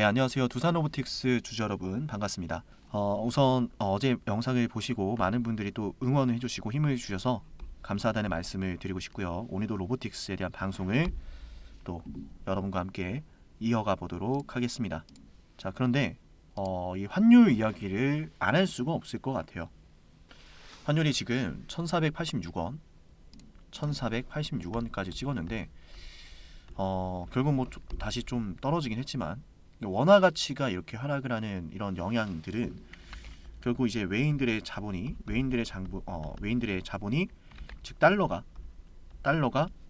네, 안녕하세요. 두산로보틱스 주주 여러분, 반갑습니다. 우선 어제 영상을 보시고 많은 분들이 또 응원을 해주시고 힘을 주셔서 감사하다는 말씀을 드리고 싶고요. 오늘도 로보틱스에 대한 방송을 또 여러분과 함께 이어가 보도록 하겠습니다. 자, 그런데 이 환율 이야기를 안 할 수가 없을 것 같아요. 환율이 지금 1486원, 1486원까지 찍었는데 결국 뭐 다시 좀 떨어지긴 했지만 원화 가치가 이렇게 하락을 하는 이런 영향들은 결국 이제 외인들의 자본이 즉 달러가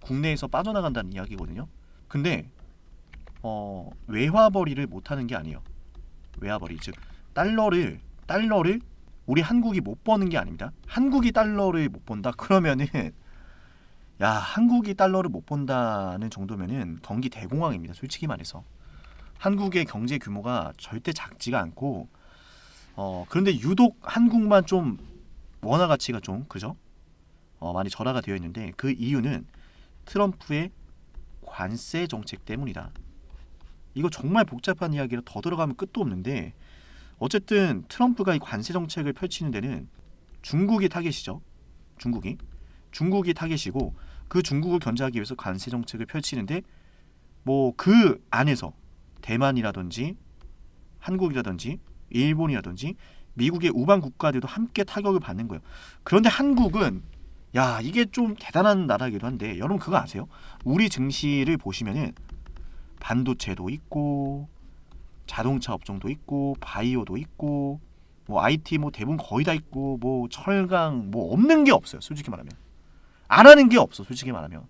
국내에서 빠져나간다는 이야기거든요. 근데 외화벌이를 못하는 게 아니에요. 외화벌이 즉 달러를 우리 한국이 못 버는 게 아닙니다. 한국이 달러를 못 번다 그러면은 야, 한국이 달러를 못 본다는 정도면은 경기 대공황입니다. 솔직히 말해서. 한국의 경제 규모가 절대 작지가 않고 그런데 유독 한국만 좀 원화 가치가 좀 그죠? 많이 절하가 되어 있는데 그 이유는 트럼프의 관세 정책 때문이다. 이거 정말 복잡한 이야기라 더 들어가면 끝도 없는데 어쨌든 트럼프가 이 관세 정책을 펼치는 데는 중국이 타겟이죠. 중국이 타겟이고 그 중국을 견제하기 위해서 관세 정책을 펼치는데 뭐 그 안에서 대만이라든지 한국이라든지 일본이라든지 미국의 우방 국가들도 함께 타격을 받는 거예요. 그런데 한국은 야, 이게 좀 대단한 나라이기도 한데 여러분 그거 아세요? 우리 증시를 보시면은 반도체도 있고 자동차 업종도 있고 바이오도 있고 뭐 IT 뭐 대부분 거의 다 있고 뭐 철강 뭐 없는 게 없어요. 솔직히 말하면 안 하는 게 없어. 솔직히 말하면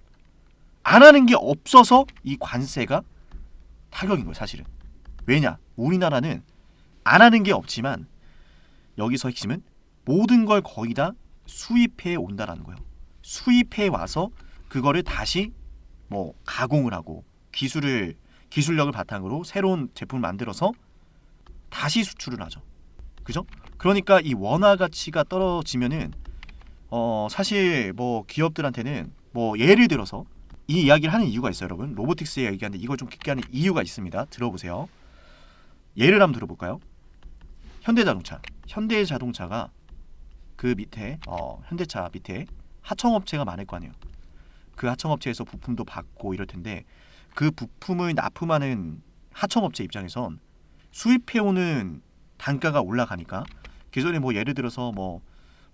안 하는 게 없어서 이 관세가 타격인 거예요. 사실은 왜냐? 우리나라는 안 하는 게 없지만 여기서 핵심은 모든 걸 거의 다 수입해 온다라는 거예요. 수입해 와서 그거를 다시 뭐 가공을 하고 기술력을 바탕으로 새로운 제품을 만들어서 다시 수출을 하죠. 그죠? 그러니까 이 원화 가치가 떨어지면은 사실 뭐 기업들한테는 뭐 예를 들어서 이 이야기를 하는 이유가 있어요, 여러분. 로보틱스 얘기하는데 이걸 좀 깊게 하는 이유가 있습니다. 들어보세요. 예를 한번 들어볼까요? 현대자동차가 그 밑에 현대차 밑에 하청업체가 많을 거 아니에요. 그 하청업체에서 부품도 받고 이럴 텐데 그 부품을 납품하는 하청업체 입장에선 수입해오는 단가가 올라가니까 기존에 뭐 예를 들어서 뭐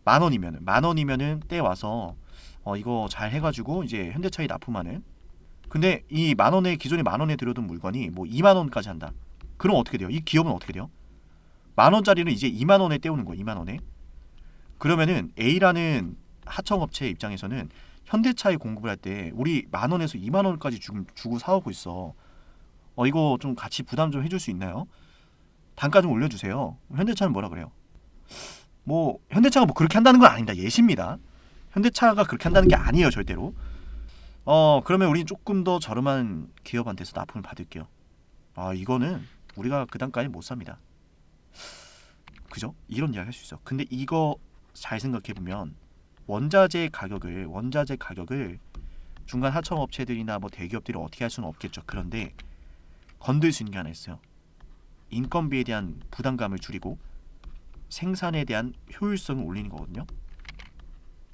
만 원이면은 때 와서 이거 잘 해가지고 이제 현대차에 납품하는. 근데 이 만 원에 기존에 만 원에 들여둔 물건이 뭐 2만 원까지 한다. 그럼 어떻게 돼요? 이 기업은 어떻게 돼요? 만 원짜리는 이제 2만 원에 떼우는 거예요. 2만 원에. 그러면은 A라는 하청업체 입장에서는 현대차에 공급을 할 때 우리 만 원에서 2만 원까지 주고 사오고 있어. 이거 좀 같이 부담 좀 해줄 수 있나요? 단가 좀 올려주세요. 현대차는 뭐라 그래요? 뭐 현대차가 뭐 그렇게 한다는 건 아닙니다. 예시입니다. 현대차가 그렇게 한다는 게 아니에요, 절대로. 그러면 우리는 조금 더 저렴한 기업한테서 납품을 받을게요. 이거는 우리가 그 단가에 못 삽니다. 그죠? 이런 이야기 할 수 있어. 근데 이거 잘 생각해 보면 원자재 가격을 중간 하청업체들이나 뭐 대기업들이 어떻게 할 수는 없겠죠. 그런데 건들 수 있는 게 하나 있어요. 인건비에 대한 부담감을 줄이고 생산에 대한 효율성을 올리는 거거든요.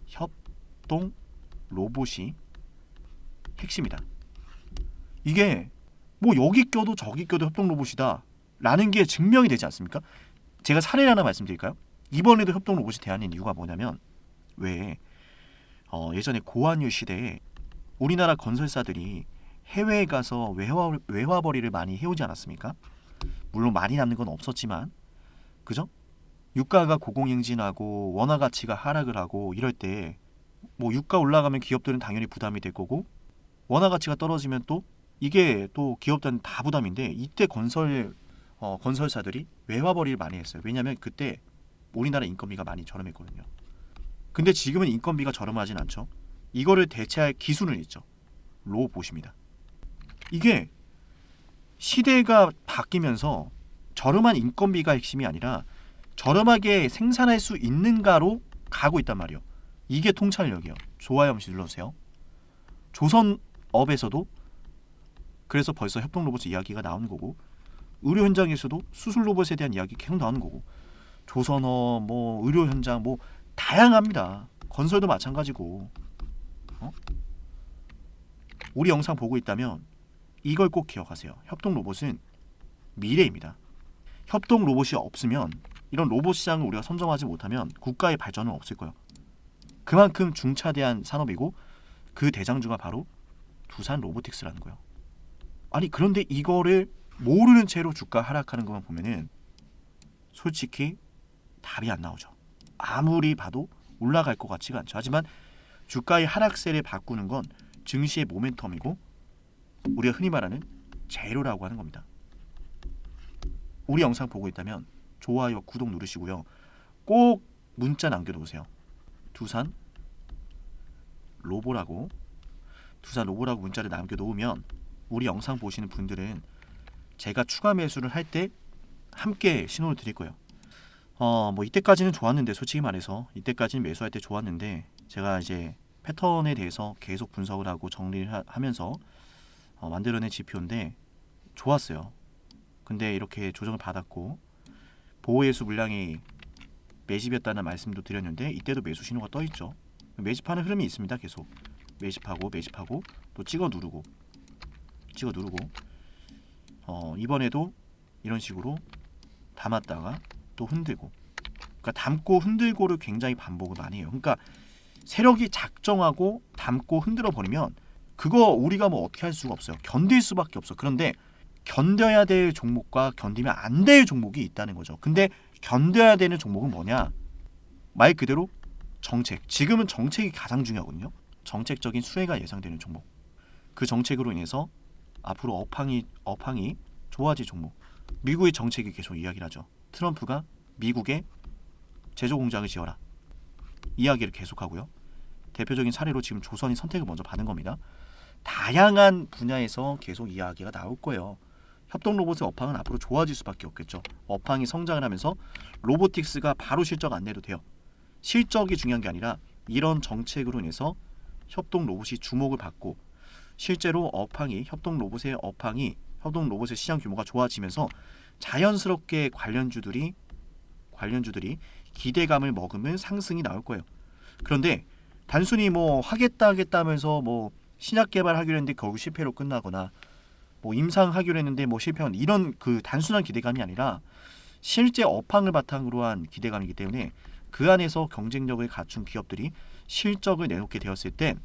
협동 로봇이 핵심이다. 이게 뭐 여기 껴도 저기 껴도 협동 로봇이다 라는 게 증명이 되지 않습니까? 제가 사례를 하나 말씀드릴까요? 이번에도 협동 로봇이 대안인 이유가 뭐냐면 왜 예전에 고환율 시대에 우리나라 건설사들이 해외에 가서 외화벌이를 많이 해오지 않았습니까? 물론 많이 남는 건 없었지만 그죠? 유가가 고공행진하고 원화 가치가 하락을 하고 이럴 때 뭐 유가 올라가면 기업들은 당연히 부담이 될 거고 원화 가치가 떨어지면 또 이게 또 기업들은 다 부담인데 이때 건설사들이 외화벌이를 많이 했어요. 왜냐하면 그때 우리나라 인건비가 많이 저렴했거든요. 근데 지금은 인건비가 저렴하진 않죠. 이거를 대체할 기술은 있죠. 로봇입니다. 이게 시대가 바뀌면서 저렴한 인건비가 핵심이 아니라 저렴하게 생산할 수 있는가로 가고 있단 말이에요. 이게 통찰력이에요. 좋아요 한번 눌러주세요. 조선업에서도 그래서 벌써 협동 로봇 이야기가 나온 거고 의료 현장에서도 수술 로봇에 대한 이야기 계속 나오는 거고, 조선업 뭐 의료 현장 뭐 다양합니다. 건설도 마찬가지고. 우리 영상 보고 있다면 이걸 꼭 기억하세요. 협동 로봇은 미래입니다. 협동 로봇이 없으면, 이런 로봇 시장을 우리가 선점하지 못하면 국가의 발전은 없을 거예요. 그만큼 중차대한 산업이고 그 대장주가 바로 두산 로보틱스라는 거예요. 아니 그런데 이거를 모르는 채로 주가 하락하는 것만 보면은 솔직히 답이 안 나오죠. 아무리 봐도 올라갈 것 같지가 않죠. 하지만 주가의 하락세를 바꾸는 건 증시의 모멘텀이고 우리가 흔히 말하는 재료라고 하는 겁니다. 우리 영상 보고 있다면 좋아요, 구독 누르시고요. 꼭 문자 남겨놓으세요. 두산 로보라고 문자를 남겨놓으면 우리 영상 보시는 분들은 제가 추가 매수를 할 때 함께 신호를 드릴 거예요. 뭐 이때까지는 좋았는데, 솔직히 말해서 이때까지는 매수할 때 좋았는데, 제가 이제 패턴에 대해서 계속 분석을 하고 정리를 하면서 만들어낸 지표인데 좋았어요. 근데 이렇게 조정을 받았고 보호예수 물량이 매집이었다는 말씀도 드렸는데 이때도 매수 신호가 떠 있죠. 매집하는 흐름이 있습니다. 계속 매집하고 또 찍어 누르고 이번에도 이런 식으로 담았다가 또 흔들고, 그러니까 담고 흔들고를 굉장히 반복을 많이 해요. 그러니까 세력이 작정하고 담고 흔들어 버리면 그거 우리가 뭐 어떻게 할 수가 없어요. 견딜 수밖에 없어. 그런데 견뎌야 될 종목과 견디면 안 될 종목이 있다는 거죠. 근데 견뎌야 되는 종목은 뭐냐? 말 그대로 정책. 지금은 정책이 가장 중요하거든요. 정책적인 수혜가 예상되는 종목. 그 정책으로 인해서 앞으로 업황이 좋아질 종목. 미국의 정책이 계속 이야기를 하죠. 트럼프가 미국에 제조 공장을 지어라. 이야기를 계속하고요. 대표적인 사례로 지금 조선이 선택을 먼저 받은 겁니다. 다양한 분야에서 계속 이야기가 나올 거예요. 협동 로봇의 업황은 앞으로 좋아질 수밖에 없겠죠. 업황이 성장을 하면서 로보틱스가 바로 실적 안 내도 돼요. 실적이 중요한 게 아니라 이런 정책으로 인해서 협동 로봇이 주목을 받고 실제로 협동 로봇의 시장 규모가 좋아지면서 자연스럽게 관련주들이 기대감을 먹으면 상승이 나올 거예요. 그런데 단순히 뭐 하겠다 하면서 뭐 신약 개발하기로 했는데 결국 실패로 끝나거나 뭐 임상하기로 했는데 뭐 실패한 이런 그 단순한 기대감이 아니라 실제 업황을 바탕으로 한 기대감이기 때문에 그 안에서 경쟁력을 갖춘 기업들이 실적을 내놓게 되었을 때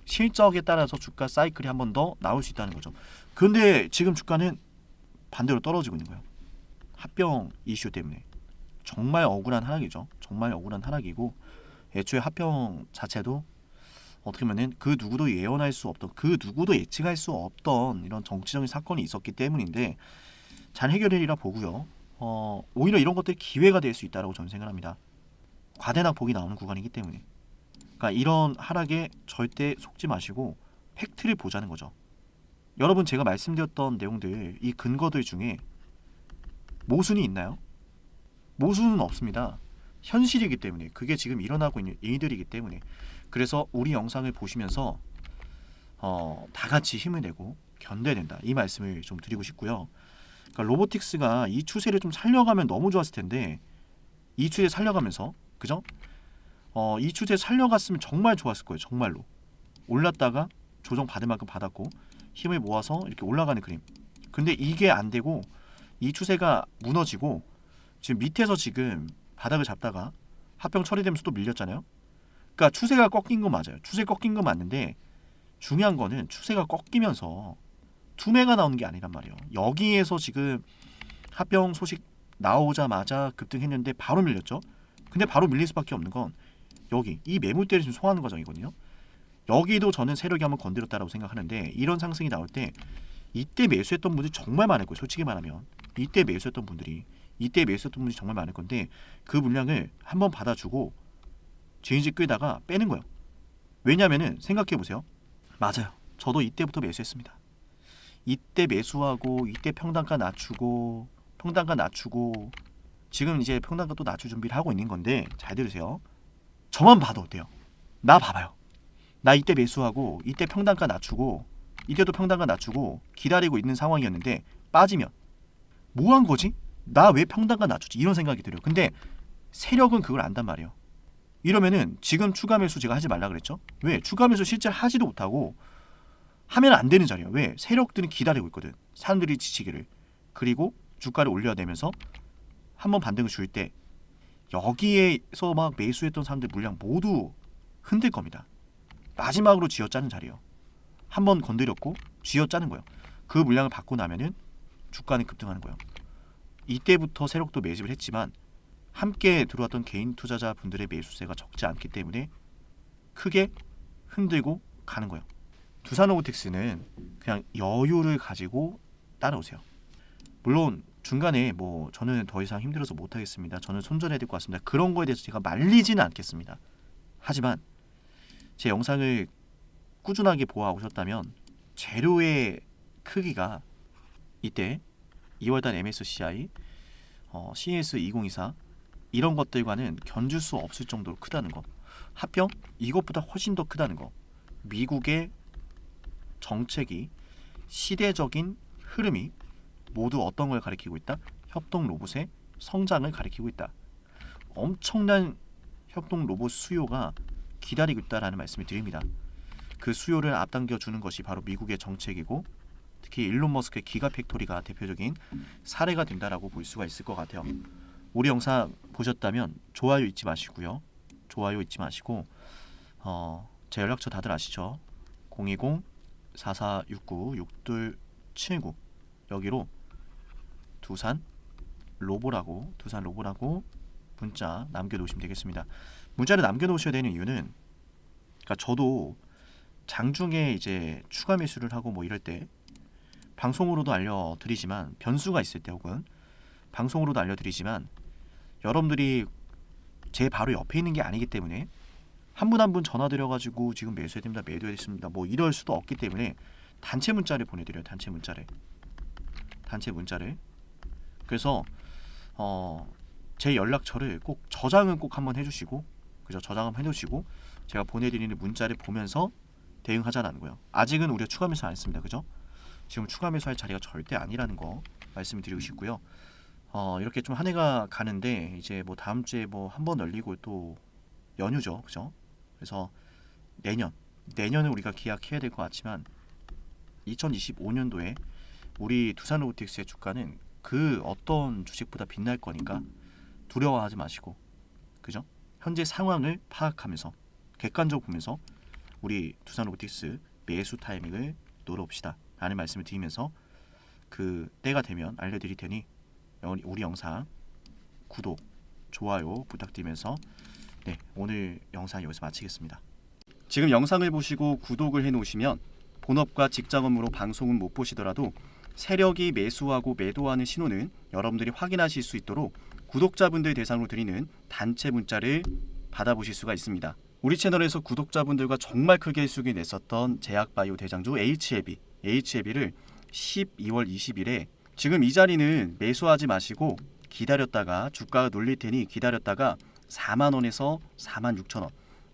실적에 따라서 주가 사이클이 한 번 더 나올 수 있다는 거죠. 그런데 지금 주가는 반대로 떨어지고 있는 거예요. 합병 이슈 때문에. 정말 억울한 하락이죠. 정말 억울한 하락이고 애초에 합병 자체도 어떻게 보면 그 누구도 예언할 수 없던, 그 누구도 예측할 수 없던 이런 정치적인 사건이 있었기 때문인데 잘 해결되리라 보고요. 오히려 이런 것들이 기회가 될 수 있다고 저는 생각합니다. 과대낙폭이 나오는 구간이기 때문에. 그러니까 이런 하락에 절대 속지 마시고 팩트를 보자는 거죠. 여러분 제가 말씀드렸던 내용들, 이 근거들 중에 모순이 있나요? 모순은 없습니다. 현실이기 때문에, 그게 지금 일어나고 있는 일들이기 때문에. 그래서 우리 영상을 보시면서 다 같이 힘을 내고 견뎌야 된다, 이 말씀을 좀 드리고 싶고요. 그러니까 로보틱스가 이 추세를 좀 살려가면 너무 좋았을 텐데 이 추세 살려가면서, 그죠? 이 추세 살려갔으면 정말 좋았을 거예요. 정말로 올랐다가 조정 받을 만큼 받았고 힘을 모아서 이렇게 올라가는 그림. 근데 이게 안 되고 이 추세가 무너지고 지금 밑에서 지금 바닥을 잡다가 합병 처리되면서 또 밀렸잖아요. 그러니까 추세가 꺾인 거 맞아요. 추세 꺾인 거 맞는데 중요한 거는 추세가 꺾이면서 투매가 나오는 게 아니란 말이에요. 여기에서 지금 합병 소식 나오자마자 급등했는데 바로 밀렸죠. 근데 바로 밀릴 수밖에 없는 건 여기 이 매물대를 지금 소화하는 과정이거든요. 여기도 저는 세력이 한번 건드렸다라고 생각하는데 이런 상승이 나올 때 이때 매수했던 분들이 정말 많을 거예요. 솔직히 말하면 이때 매수했던 분들이 정말 많을 건데 그 물량을 한번 받아주고 진지 끌다가 빼는 거예요. 왜냐면은 생각해 보세요. 맞아요. 저도 이때부터 매수했습니다. 이때 매수하고 이때 평단가 낮추고 지금 이제 평단가 또 낮출 준비를 하고 있는 건데 잘 들으세요. 저만 봐도 어때요? 나 봐봐요. 나 이때 매수하고 이때 평단가 낮추고 이때도 평단가 낮추고 기다리고 있는 상황이었는데 빠지면 뭐 한 거지? 나 왜 평단가 낮췄지? 이런 생각이 들어요. 근데 세력은 그걸 안단 말이에요. 이러면은 지금 추가 매수 제가 하지 말라 그랬죠? 왜? 추가 매수 실제로 하지도 못하고 하면 안 되는 자리예요. 왜? 세력들은 기다리고 있거든. 사람들이 지치기를. 그리고 주가를 올려내면서 한번 반등을 줄 때 여기에서 막 매수했던 사람들 물량 모두 흔들 겁니다. 마지막으로 쥐어짜는 자리예요. 한번 건드렸고 쥐어짜는 거예요. 그 물량을 받고 나면은 주가는 급등하는 거예요. 이때부터 세력도 매집을 했지만 함께 들어왔던 개인 투자자 분들의 매수세가 적지 않기 때문에 크게 흔들고 가는 거예요. 두산로보틱스는 그냥 여유를 가지고 따라오세요. 물론 중간에 뭐 저는 더 이상 힘들어서 못하겠습니다. 저는 손절해야 될 것 같습니다. 그런 거에 대해서 제가 말리지는 않겠습니다. 하지만 제 영상을 꾸준하게 보아 오셨다면 재료의 크기가 이때 2월달 MSCI, CES 2024 이런 것들과는 견줄 수 없을 정도로 크다는 거. 합병 이것보다 훨씬 더 크다는 거. 미국의 정책이 시대적인 흐름이 모두 어떤 걸 가리키고 있다? 협동 로봇의 성장을 가리키고 있다. 엄청난 협동 로봇 수요가 기다리고 있다라는 말씀을 드립니다. 그 수요를 앞당겨 주는 것이 바로 미국의 정책이고 특히 일론 머스크의 기가팩토리가 대표적인 사례가 된다라고 볼 수가 있을 것 같아요. 우리 영상 보셨다면 좋아요 잊지 마시고요. 좋아요 잊지 마시고 제 연락처 다들 아시죠? 020-4469-6279 여기로 두산 로보라고 문자 남겨놓으시면 되겠습니다. 문자를 남겨놓으셔야 되는 이유는 그러니까 저도 장중에 이제 추가 매수를 하고 뭐 이럴 때 방송으로도 알려드리지만 변수가 있을 때 혹은 방송으로도 알려드리지만 여러분들이 제 바로 옆에 있는 게 아니기 때문에 한 분 한 분 전화 드려가지고 지금 매수해야 됩니다, 매도해야 됩니다 뭐 이럴 수도 없기 때문에 단체 문자를 보내드려요. 단체 문자를 그래서 제 연락처를 꼭 저장은 꼭 한번 해주시고 그죠? 저장 한번 해두시고 제가 보내드리는 문자를 보면서 대응하자는 거예요. 아직은 우리가 추가 매수 안 했습니다. 그죠? 지금 추가 매수할 자리가 절대 아니라는 거 말씀을 드리고 싶고요. 이렇게 좀 한 해가 가는데 이제 뭐 다음 주에 뭐 한 번 열리고 또 연휴죠. 그죠? 그래서 내년은 우리가 기약해야 될 것 같지만 2025년도에 우리 두산로보틱스의 주가는 그 어떤 주식보다 빛날 거니까 두려워하지 마시고 그죠? 현재 상황을 파악하면서 객관적으로 보면서 우리 두산로보틱스 매수 타이밍을 노려봅시다 라는 말씀을 드리면서 그 때가 되면 알려드릴 테니 우리 영상 구독, 좋아요 부탁드리면서 네, 오늘 영상 여기서 마치겠습니다. 지금 영상을 보시고 구독을 해놓으시면 본업과 직장 업무로 방송은 못 보시더라도 세력이 매수하고 매도하는 신호는 여러분들이 확인하실 수 있도록 구독자분들 대상으로 드리는 단체 문자를 받아보실 수가 있습니다. 우리 채널에서 구독자분들과 정말 크게 수익을 냈었던 제약바이오 대장주 HAB를 12월 20일에 지금 이 자리는 매수하지 마시고 기다렸다가 주가가 눌릴 테니 기다렸다가 4만원에서 46,000원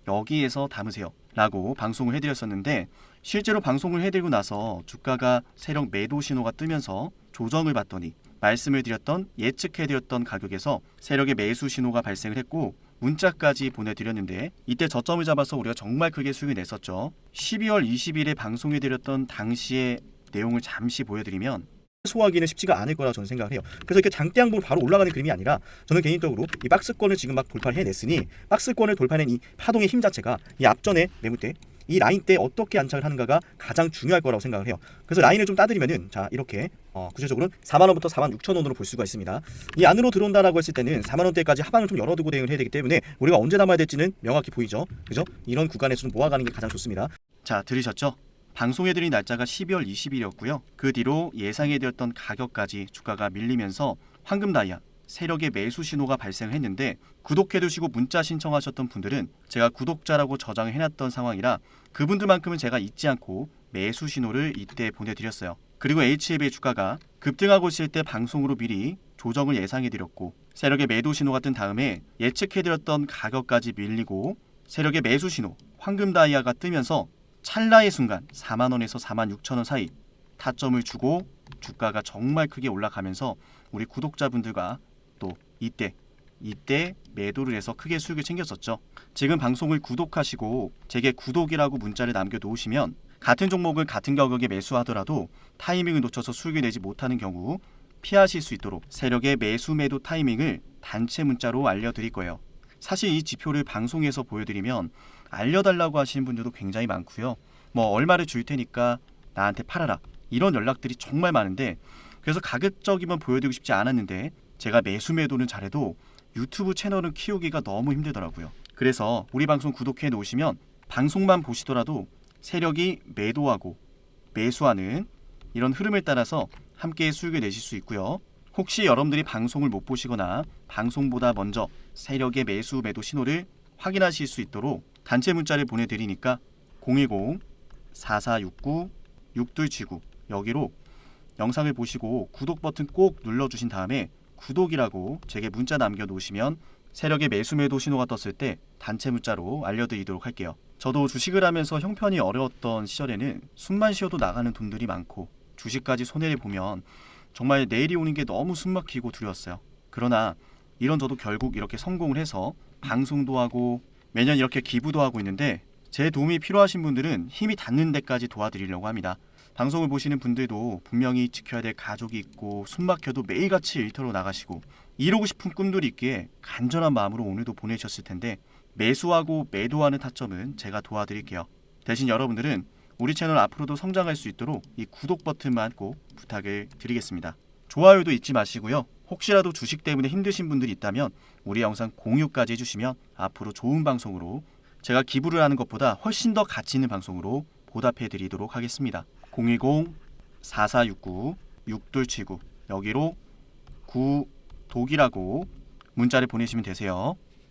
여기에서 담으세요 라고 방송을 해드렸었는데 실제로 방송을 해드리고 나서 주가가 세력 매도 신호가 뜨면서 조정을 받더니 말씀을 드렸던 예측해드렸던 가격에서 세력의 매수 신호가 발생을 했고 문자까지 보내드렸는데 이때 저점을 잡아서 우리가 정말 크게 수익을 냈었죠. 12월 20일에 방송해드렸던 당시의 내용을 잠시 보여드리면 소화하기는 쉽지가 않을 거라고 저는 생각을 해요. 그래서 이렇게 장대 항목으로 바로 올라가는 그림이 아니라 저는 개인적으로 이 박스권을 지금 막 돌파를 해냈으니 박스권을 돌파해낸 이 파동의 힘 자체가 이 앞전에 매물대 이 라인 때 어떻게 안착을 하는가가 가장 중요할 거라고 생각을 해요. 그래서 라인을 좀 따드리면은 자 이렇게 구체적으로 4만원부터 46,000원으로 볼 수가 있습니다. 이 안으로 들어온다라고 했을 때는 4만원대까지 하방을 좀 열어두고 대응을 해야 되기 때문에 우리가 언제 담아야 될지는 명확히 보이죠. 그죠? 이런 구간에서 좀 모아가는 게 가장 좋습니다. 자 들으셨죠? 방송해드린 날짜가 12월 20일이었고요. 그 뒤로 예상해드렸던 가격까지 주가가 밀리면서 황금다이아 세력의 매수 신호가 발생했는데 구독해두시고 문자 신청하셨던 분들은 제가 구독자라고 저장을 해놨던 상황이라 그분들만큼은 제가 잊지 않고 매수 신호를 이때 보내드렸어요. 그리고 HAB의 주가가 급등하고 있을 때 방송으로 미리 조정을 예상해드렸고 세력의 매도 신호가 뜬 다음에 예측해드렸던 가격까지 밀리고 세력의 매수 신호 황금다이아가 뜨면서 찰나의 순간 4만원에서 46,000원 사이 타점을 주고 주가가 정말 크게 올라가면서 우리 구독자분들과 또 이때 매도를 해서 크게 수익을 챙겼었죠. 지금 방송을 구독하시고 제게 구독이라고 문자를 남겨놓으시면 같은 종목을 같은 가격에 매수하더라도 타이밍을 놓쳐서 수익을 내지 못하는 경우 피하실 수 있도록 세력의 매수 매도 타이밍을 단체 문자로 알려드릴 거예요. 사실 이 지표를 방송에서 보여드리면 알려달라고 하시는 분들도 굉장히 많고요. 뭐 얼마를 줄 테니까 나한테 팔아라, 이런 연락들이 정말 많은데, 그래서 가급적이면 보여드리고 싶지 않았는데 제가 매수 매도는 잘해도 유튜브 채널을 키우기가 너무 힘들더라고요. 그래서 우리 방송 구독해 놓으시면 방송만 보시더라도 세력이 매도하고 매수하는 이런 흐름을 따라서 함께 수익을 내실 수 있고요. 혹시 여러분들이 방송을 못 보시거나 방송보다 먼저 세력의 매수 매도 신호를 확인하실 수 있도록 단체 문자를 보내드리니까 010-4469-6279 여기로 영상을 보시고 구독 버튼 꼭 눌러주신 다음에 구독이라고 제게 문자 남겨놓으시면 세력의 매수 매도 신호가 떴을 때 단체 문자로 알려드리도록 할게요. 저도 주식을 하면서 형편이 어려웠던 시절에는 숨만 쉬어도 나가는 돈들이 많고 주식까지 손해를 보면 정말 내일이 오는 게 너무 숨막히고 두려웠어요. 그러나 이런 저도 결국 이렇게 성공을 해서 방송도 하고 매년 이렇게 기부도 하고 있는데, 제 도움이 필요하신 분들은 힘이 닿는 데까지 도와드리려고 합니다. 방송을 보시는 분들도 분명히 지켜야 될 가족이 있고 숨막혀도 매일같이 일터로 나가시고 이루고 싶은 꿈들이 있기에 간절한 마음으로 오늘도 보내셨을 텐데, 매수하고 매도하는 타점은 제가 도와드릴게요. 대신 여러분들은 우리 채널 앞으로도 성장할 수 있도록 이 구독 버튼만 꼭 부탁을 드리겠습니다. 좋아요도 잊지 마시고요. 혹시라도 주식 때문에 힘드신 분들이 있다면 우리 영상 공유까지 해주시면 앞으로 좋은 방송으로, 제가 기부를 하는 것보다 훨씬 더 가치 있는 방송으로 보답해 드리도록 하겠습니다. 010-4469-6279 여기로 구독이라고 문자를 보내시면 되세요.